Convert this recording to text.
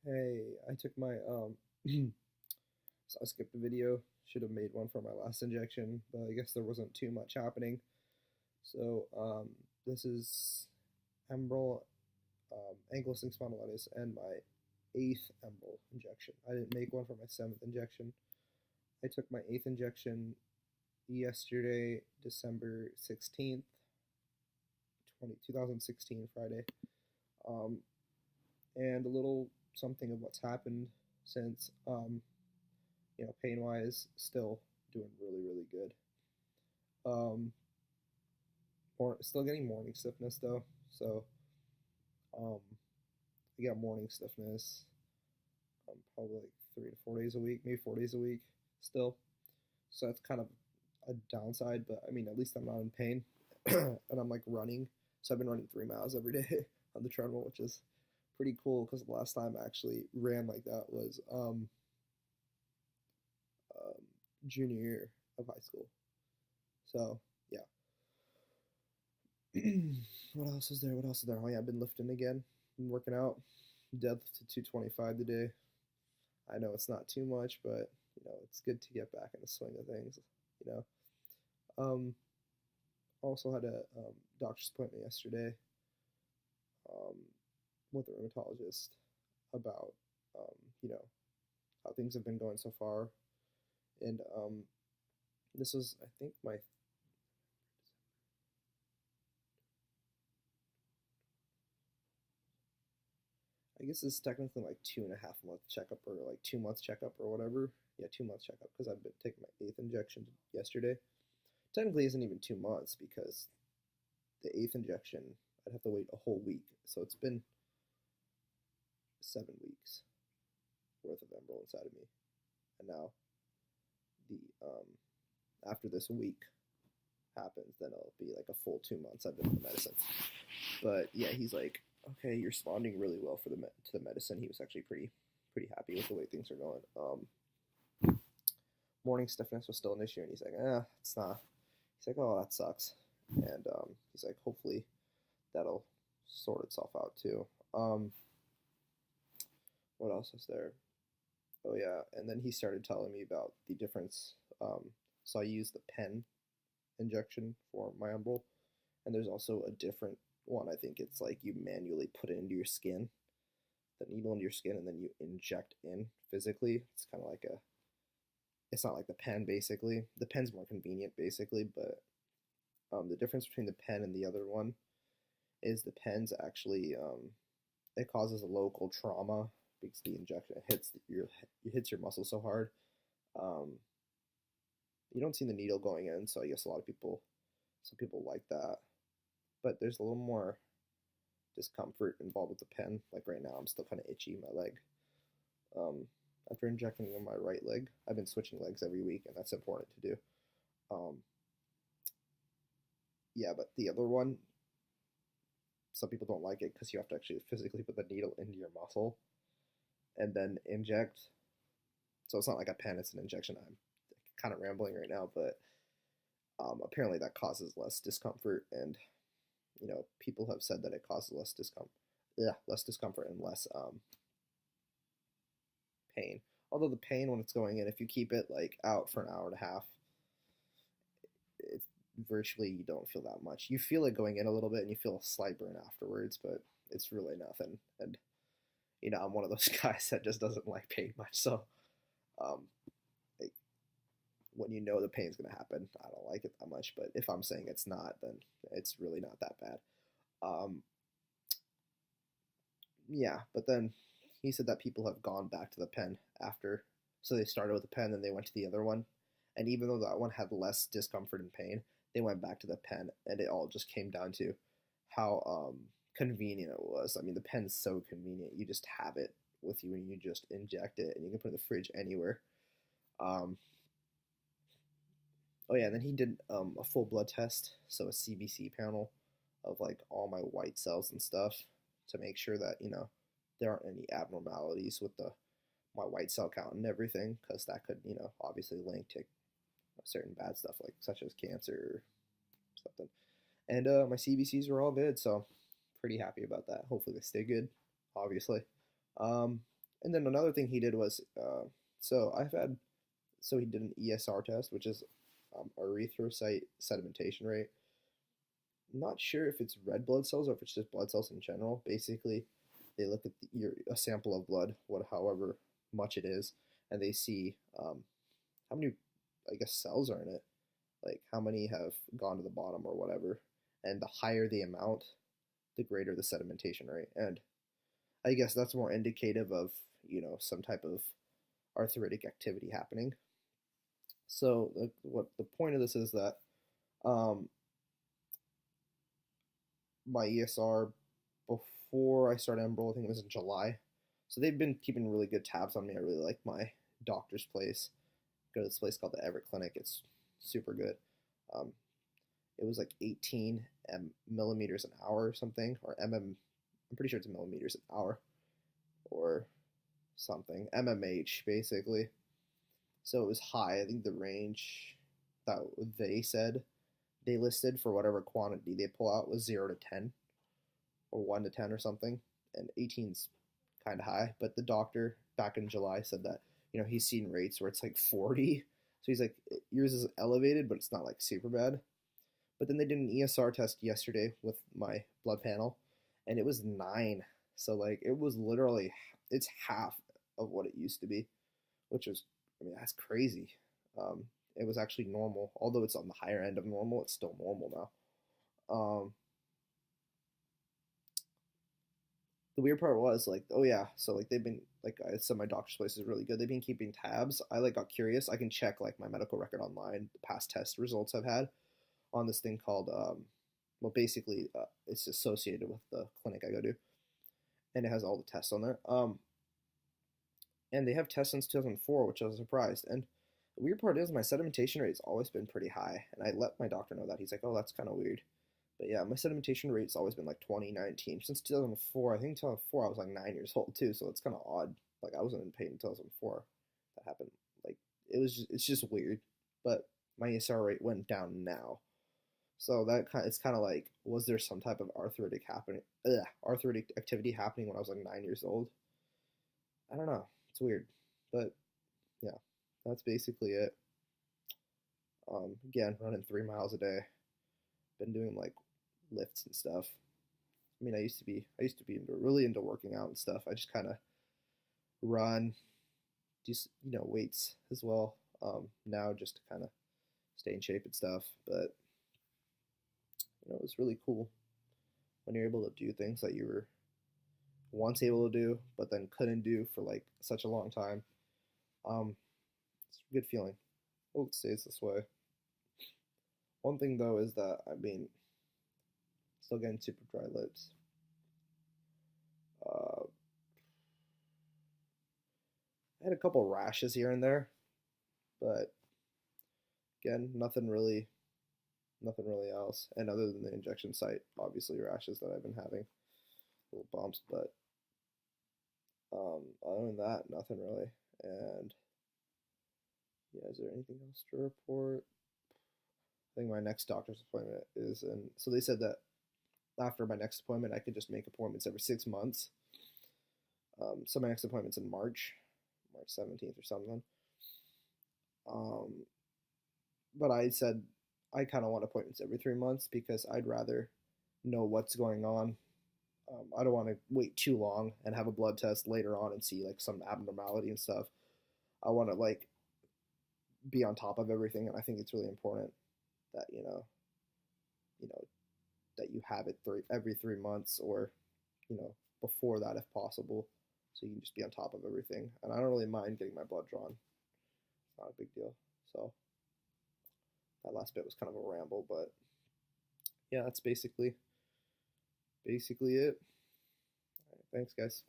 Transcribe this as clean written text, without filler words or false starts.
Hey, I took my so I skipped a video. Should have made one for my last injection, but I guess there wasn't too much happening. So this is Enbrel, Ankylosing Spondylitis, and my eighth Enbrel injection. I didn't make one for my seventh injection. I took my eighth injection yesterday, December 16th, 2016, Friday. Um, and a little something of what's happened since pain wise, still doing really good. Um, still getting morning stiffness though, so um, I got morning stiffness probably like 3 to 4 days a week, maybe 4 days a week still. So that's kind of a downside, but I mean at least I'm not in pain, and I'm like running. So I've been running 3 miles every day on the treadmill, which is pretty cool because the last time I actually ran like that was um, junior year of high school. So yeah. What else is there? What else is there? Oh yeah, I've been lifting again. Been working out. Deadlift to 225 today. I know it's not too much, but it's good to get back in the swing of things. You know. Um, Also had a doctor's appointment yesterday um, with a rheumatologist about um, you know how things have been going so far, and this was I think my I guess it's technically like 2.5 month checkup or like 2 month checkup or whatever. Yeah, 2 month checkup because I've been taking my eighth injection yesterday. Technically, isn't even 2 months because the eighth injection I'd have to wait a whole week. So it's been 7 weeks worth of Enbrel inside of me, and now the after this week happens, then it'll be like a full 2 months I've been on the medicine. But yeah, he's like, okay, you're responding really well for to the medicine. He was actually pretty happy with the way things are going. Morning stiffness was still an issue, and he's like, it's not. He's like, oh, that sucks, and he's like, hopefully that'll sort itself out too. What else is there? Oh yeah, and then he started telling me about the difference. So I use the pen injection for my Enbrel, and there's also a different one. I think it's like you manually put it into your skin, the needle into your skin, and then you inject in physically. It's kind of like a, it's not like the pen basically. The pen's more convenient basically, but the difference between the pen and the other one is the pen's actually it causes a local trauma because the injection it hits your muscle so hard. Um, you don't see the needle going in, so I guess some people like that, but there's a little more discomfort involved with the pen. Like right now, I'm still kind of itchy in my leg. Um, After injecting in my right leg, I've been switching legs every week, and that's important to do. Um, yeah, but the other one, some people don't like it because you have to actually physically put the needle into your muscle and then inject. So it's not like a pen; it's an injection. I'm kind of rambling right now, but apparently that causes less discomfort, and people have said that it causes less discomfort. Yeah, less discomfort and less pain. Although the pain when it's going in, if you keep it like out for an hour and a half, it's virtually you don't feel that much. You feel it going in a little bit, and you feel a slight burn afterwards, but it's really nothing. And I'm one of those guys that just doesn't like pain much. So, um, like, when the pain's gonna happen, I don't like it that much. But if I'm saying it's not, then it's really not that bad. Um, yeah, but then he said that people have gone back to the pen after. So they started with the pen, then they went to the other one. And even though that one had less discomfort and pain, they went back to the pen, and it all just came down to how convenient it was. I mean, the pen's so convenient. You just have it with you, and you just inject it, and you can put it in the fridge anywhere. Um, oh yeah, and then he did a full blood test, so a CBC panel of like all my white cells and stuff to make sure that there aren't any abnormalities with the my white cell count and everything, because that could obviously link to certain bad stuff like such as cancer or something. And my CBCs were all good, so pretty happy about that. Hopefully they stay good, obviously. Um, And then another thing he did was, so I've had, so he did an ESR test, which is erythrocyte sedimentation rate. I'm not sure if it's red blood cells or if it's just blood cells in general. Basically, they look at a sample of blood, however much it is, and they see how many, I guess, cells are in it, like how many have gone to the bottom or whatever. And the higher the amount, the greater the sedimentation rate. And I guess that's more indicative of, some type of arthritic activity happening. So what the point of this is that um, my ESR before I started Enbrel, I think it was in July. So they've been keeping really good tabs on me. I really like my doctor's place. Go to this place called the Everett Clinic. It's super good. Um, it was like 18 millimeters an hour or something, or I'm pretty sure it's millimeters an hour or something. MMH basically. So it was high. I think the range that they listed for whatever quantity they pull out was 0 to 10 or 1 to 10 or something. And 18's kind of high. But the doctor back in July said that, he's seen rates where it's like 40. So he's like, yours is elevated, but it's not like super bad. But then they did an ESR test yesterday with my blood panel, and it was 9. So like it was literally, it's half of what it used to be, which was, I mean, that's crazy. It was actually normal, although it's on the higher end of normal. It's still normal now. The weird part was like, oh yeah, so like they've been, like I said, my doctor's place is really good. They've been keeping tabs. I like got curious. I can check like my medical record online, the past test results I've had on this thing called well, basically it's associated with the clinic I go to, and it has all the tests on there. And they have tests since 2004, which I was surprised. And the weird part is my sedimentation rate's always been pretty high, and I let my doctor know that. He's like, oh, that's kind of weird. But yeah, my sedimentation rate's always been like 2019. Since 2004, I think 2004 I was like 9 years old too, so it's kind of odd. Like I wasn't in pain in 2004. That happened. Like it's just weird. But my ESR rate went down now. So it's kind of like, was there some type of arthritic activity happening when I was like 9 years old? I don't know. It's weird, but yeah, that's basically it. Again, running 3 miles a day. Been doing like lifts and stuff. I mean, I used to be really into working out and stuff. I just kind of run, do weights as well. Now just to kind of stay in shape and stuff. But it's really cool when you're able to do things that you were once able to do, but then couldn't do for like such a long time. It's a good feeling. Hope it stays this way. One thing though is that still getting super dry lips. I had a couple rashes here and there, but again, nothing really else. And other than the injection site, obviously rashes that I've been having, little bumps, but other than that, nothing really. And yeah, is there anything else to report? I think my next doctor's appointment is so they said that after my next appointment, I could just make appointments every 6 months. So my next appointment's in March 17th or something. But I said I kind of want appointments every 3 months because I'd rather know what's going on. I don't want to wait too long and have a blood test later on and see like some abnormality and stuff. I want to like be on top of everything, and I think it's really important that that you have it every 3 months, or before that if possible, so you can just be on top of everything. And I don't really mind getting my blood drawn. It's not a big deal. So that last bit was kind of a ramble, but yeah, that's basically it. All right, thanks guys.